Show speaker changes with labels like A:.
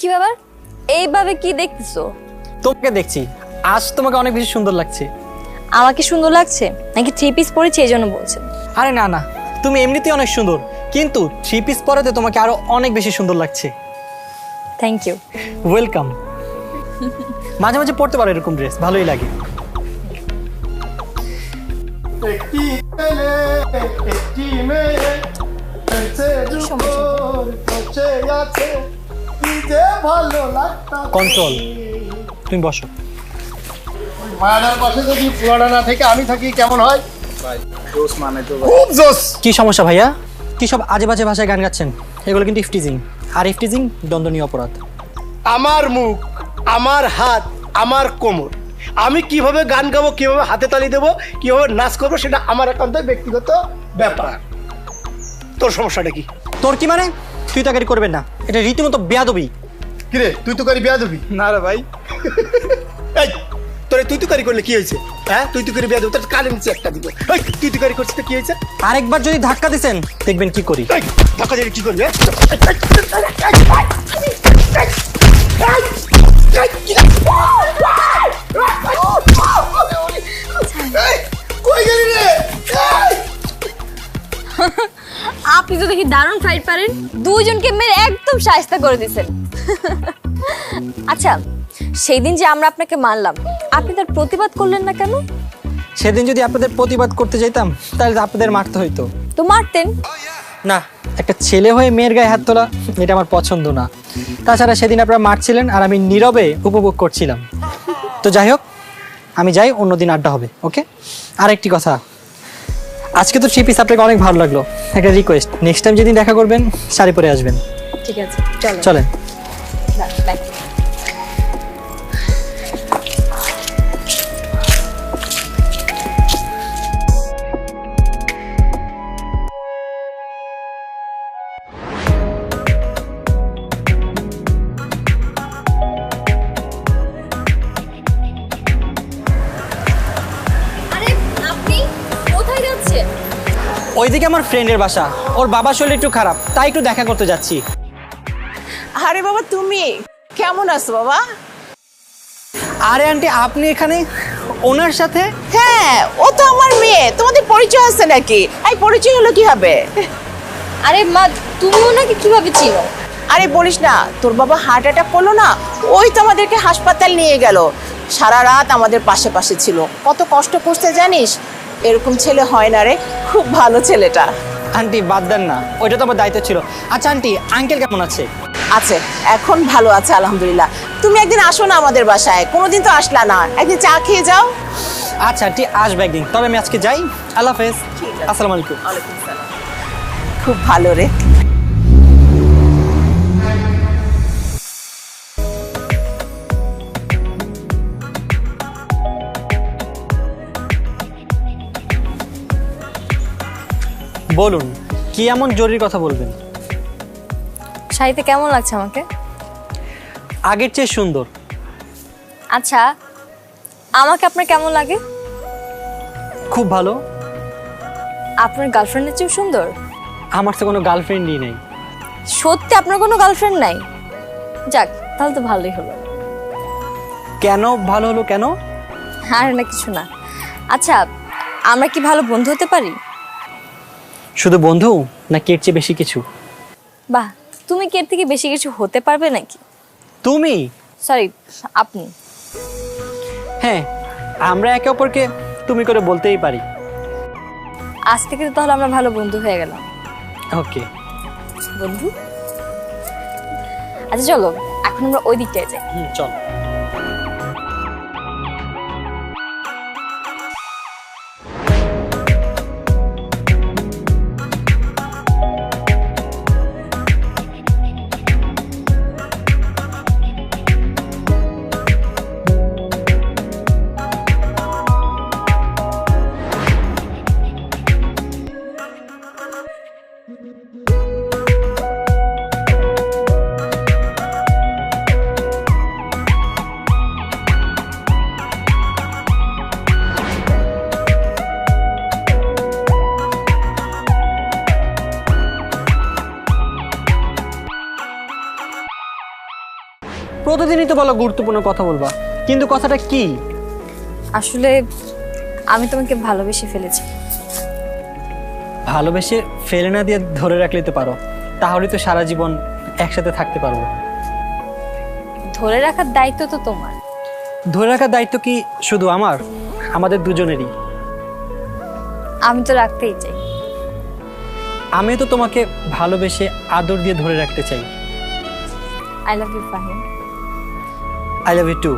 A: কি ব্যাপার, এইভাবে কি দেখতেছো?
B: তোমাকে দেখছি, আজ তোমাকে অনেক বেশি সুন্দর লাগছে।
A: আমাকে সুন্দর লাগছে নাকি থ্রি পিস পরেছি এই জন্য বলছেন?
B: আরে না না, তুমি এমনিতেই অনেক সুন্দর, কিন্তু থ্রি পিস পরাতে তোমাকে আরো অনেক বেশি সুন্দর লাগছে।
A: Thank you.
B: ওয়েলকাম। মাঝে মাঝে পড়তে পারো এরকম ড্রেস, ভালোই লাগে।
C: একটি ছেলে একটি মেয়ে আছে কি যে ভালো লাগতা।
B: কন্ট্রোল, তুমি বসো।
C: মায়ার পাশে যদি পুরানা না থেকে আমি থাকি কেমন হয়? জোস মানে তো খুব জোস।
B: কি সমস্যা ভাইয়া? কি সব আজে বাজে ভাষায় গান গাচ্ছেন? এগুলো কিন্তু ইফটিজিং, আর ইফটিজিং দণ্ডনীয় অপরাধ।
C: আমার মুখ, আমার হাত, আমার কোমর, আমি কিভাবে গান গাবো, কিভাবে হাতে তালি দেবো, কিভাবে নাচ করবো, সেটা আমার একান্ত ব্যক্তিগত ব্যাপার। তোর সমস্যাটা কি?
B: তোর কি মানে? তুই তাকারি করবেন না, এটা রীতিমতো বেয়াদবি।
C: কিরে তুই তো করি বিয়া দিবি?
D: না রে ভাই,
C: এই তোরে তুই তো কারি করলে কি হয়েছে? হ্যাঁ তুই তো করে বিয়া দেবো, তোর কানে নিচে একটা দিব। এই তুই তো কারি করছিস তো কি হয়েছে?
B: আরেকবার যদি ধাক্কা দিছেন দেখবেন কি করি।
C: এই ধাক্কা দিয়ে কি করবি? কই গেলি রে?
A: আপনি তো দেখি দারুণ ফাইট পারেন, দুইজনকে মেরে একদম শায়েস্তা করে দিয়েছেন। আচ্ছা, সেই দিন যে আমরা আপনাকে মারলাম, আপনি তার প্রতিবাদ করলেন না কেন?
B: সেদিন যদি আপনাদের প্রতিবাদ করতে যাইতাম তাহলে তো আপনাদের মারতে হইতো।
A: তো মারতেন।
B: না, একটা ছেলে হয়ে মেয়ের গায়ে হাত তোলা এটা আমার পছন্দ না। তাছাড়া সেদিন আপনারা মারছিলেন আর আমি নীরবে উপভোগ করছিলাম। তো যাই হোক, আমি যাই, অন্যদিন আড্ডা হবে। ওকে, আর একটি কথা, আজকে তো থ্রি পিস আপনাকে অনেক ভালো লাগলো। একটা রিকোয়েস্ট, নেক্সট টাইম যেদিন দেখা করবেন শাড়ি পরে আসবেন।
A: ঠিক আছে, চলো
B: চলেন।
A: বাই। আরে আপনি কোথায় যাচ্ছেন?
B: ওইদিকে আমার ফ্রেন্ডের বাসা, ওর বাবার শরীর একটু খারাপ, তাই একটু দেখা করতে যাচ্ছি।
E: আরে বাবা, তুমি কেমন আছো বাবা?
B: আরে আন্টি, আপনি এখানে ওনার সাথে?
E: হ্যাঁ, ও তো আমার মেয়ে। তোমাদের পরিচয় আছে নাকি? এই পরিচয় হলো কি হবে?
A: আরে মা, তুমি ওনাকে কিভাবে চিনো?
E: আরে বলিস না, তোর বাবা হার্ট অ্যাটাক করলো না, ওই তো আমাদেরকে হাসপাতাল নিয়ে গেল। সারা রাত আমাদের পাশে পাশে ছিল। কত কষ্ট করতে জানিস? এরকম ছেলে হয় না রে, খুব ভালো ছেলেটা।
B: আন্টি বাদ দেন না, ওইটা তো আমার দায়িত্ব ছিল। আচ্ছা আন্টি, আঙ্কেল কেমন আছে?
E: আছে, এখন ভালো আছে আলহামদুলিল্লাহ। তুমি একদিন আসো না আমাদের বাসায়, কোনোদিন তো আসলা না, একদিন চা খেয়ে যাও।
B: আচ্ছা আন্টি, আসবে একদিন। তবে আমি আজকে যাই, আল্লাহ হাফেজ। আসসালামু আলাইকুম।
E: খুব ভালো রে।
B: বলুন, কি এমন জরুরি কথা বলবেন?
A: শাড়িতে কেমন লাগছে আমাকে?
B: আগের চেয়ে সুন্দর।
A: আচ্ছা, আমাকে আপনার কেমন লাগে?
B: খুব ভালো।
A: আপনার গার্লফ্রেন্ডের চেয়েও সুন্দর?
B: আমার তো কোনো গার্লফ্রেন্ডই নেই।
A: সত্যি আপনার কোনো গার্লফ্রেন্ড নাই? যাক, তাহলে তো ভালোই হলো।
B: কেন ভালো হলো কেন?
A: আর না, কিছু না। আচ্ছা, আমরা কি ভালো বন্ধু হতে পারি?
B: শুধু বন্ধু না এর চেয়ে বেশি কিছু?
A: বাহ, তুমি কি এর থেকে বেশি কিছু হতে পারবে নাকি?
B: তুমি?
A: সরি, আপনি।
B: হ্যাঁ, আমরা একে অপরকে তুমি করে বলতেই পারি।
A: আজ থেকে তো তাহলে আমরা ভালো বন্ধু হয়ে গেলাম।
B: ওকে
A: বন্ধু? আচ্ছা চলো, এখন আমরা ওই দিকটায় যাই।
B: চল। প্রতিদিনই তো বলো গুরুত্বপূর্ণ কথা বলবা, কিন্তু কথাটা কি?
A: আসলে আমি তোমাকে ভালোবেসে ফেলেছি।
B: ভালোবেসে ফেলে না দিয়ে ধরে রাখলে তো পারো, তাহলে তো সারা জীবন একসাথে থাকতে পারবো।
A: ধরে রাখার দায়িত্ব তো তোমার।
B: ধরে রাখার দায়িত্ব কি শুধু আমার? আমাদের দুজনেরই।
A: আমি তো রাখতেই চাই।
B: আমি তো তোমাকে ভালোবেসে আদর দিয়ে ধরে রাখতে চাই।
A: I love you Fahim.
B: I love you two.